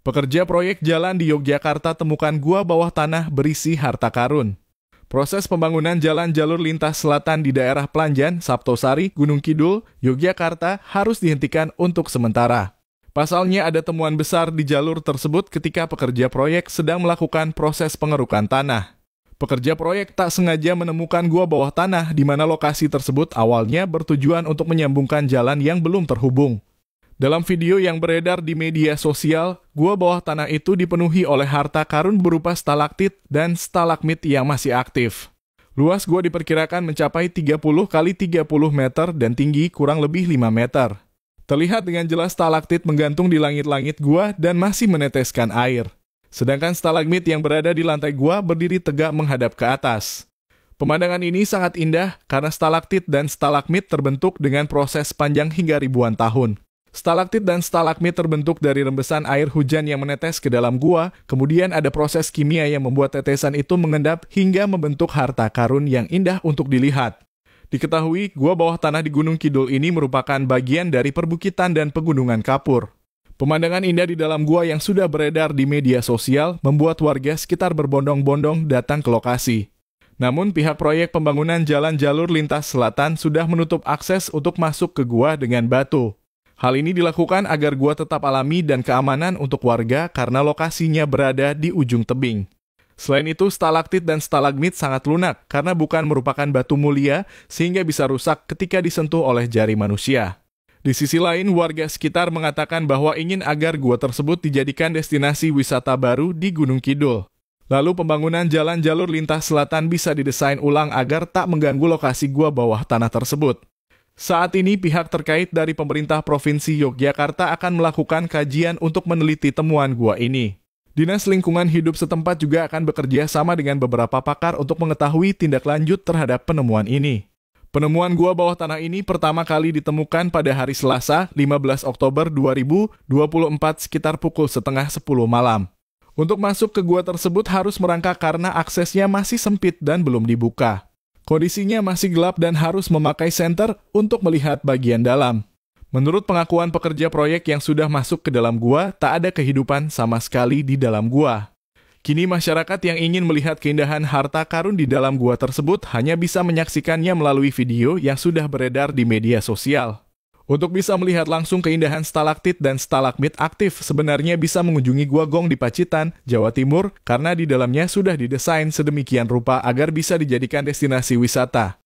Pekerja proyek jalan di Yogyakarta temukan gua bawah tanah berisi harta karun. Proses pembangunan jalan jalur lintas selatan di daerah Pelanjan, Saptosari, Gunung Kidul, Yogyakarta harus dihentikan untuk sementara. Pasalnya ada temuan besar di jalur tersebut ketika pekerja proyek sedang melakukan proses pengerukan tanah. Pekerja proyek tak sengaja menemukan gua bawah tanah di mana lokasi tersebut awalnya bertujuan untuk menyambungkan jalan yang belum terhubung. Dalam video yang beredar di media sosial, gua bawah tanah itu dipenuhi oleh harta karun berupa stalaktit dan stalagmit yang masih aktif. Luas gua diperkirakan mencapai 30 kali 30 meter dan tinggi kurang lebih 5 meter. Terlihat dengan jelas stalaktit menggantung di langit-langit gua dan masih meneteskan air. Sedangkan stalagmit yang berada di lantai gua berdiri tegak menghadap ke atas. Pemandangan ini sangat indah karena stalaktit dan stalagmit terbentuk dengan proses panjang hingga ribuan tahun. Stalaktit dan stalagmit terbentuk dari rembesan air hujan yang menetes ke dalam gua, kemudian ada proses kimia yang membuat tetesan itu mengendap hingga membentuk harta karun yang indah untuk dilihat. Diketahui, gua bawah tanah di Gunung Kidul ini merupakan bagian dari perbukitan dan pegunungan kapur. Pemandangan indah di dalam gua yang sudah beredar di media sosial membuat warga sekitar berbondong-bondong datang ke lokasi. Namun pihak proyek pembangunan jalan jalur lintas selatan sudah menutup akses untuk masuk ke gua dengan batu. Hal ini dilakukan agar gua tetap alami dan keamanan untuk warga karena lokasinya berada di ujung tebing. Selain itu, stalaktit dan stalagmit sangat lunak karena bukan merupakan batu mulia sehingga bisa rusak ketika disentuh oleh jari manusia. Di sisi lain, warga sekitar mengatakan bahwa ingin agar gua tersebut dijadikan destinasi wisata baru di Gunung Kidul. Lalu pembangunan jalan jalur lintas selatan bisa didesain ulang agar tak mengganggu lokasi gua bawah tanah tersebut. Saat ini pihak terkait dari pemerintah Provinsi Yogyakarta akan melakukan kajian untuk meneliti temuan gua ini. Dinas Lingkungan Hidup setempat juga akan bekerja sama dengan beberapa pakar untuk mengetahui tindak lanjut terhadap penemuan ini. Penemuan gua bawah tanah ini pertama kali ditemukan pada hari Selasa, 15 Oktober 2024 sekitar pukul setengah 10 malam. Untuk masuk ke gua tersebut harus merangkak karena aksesnya masih sempit dan belum dibuka. Kondisinya masih gelap dan harus memakai senter untuk melihat bagian dalam. Menurut pengakuan pekerja proyek yang sudah masuk ke dalam gua, tak ada kehidupan sama sekali di dalam gua. Kini masyarakat yang ingin melihat keindahan harta karun di dalam gua tersebut hanya bisa menyaksikannya melalui video yang sudah beredar di media sosial. Untuk bisa melihat langsung keindahan stalaktit dan stalagmit aktif, sebenarnya bisa mengunjungi Gua Gong di Pacitan, Jawa Timur, karena di dalamnya sudah didesain sedemikian rupa agar bisa dijadikan destinasi wisata.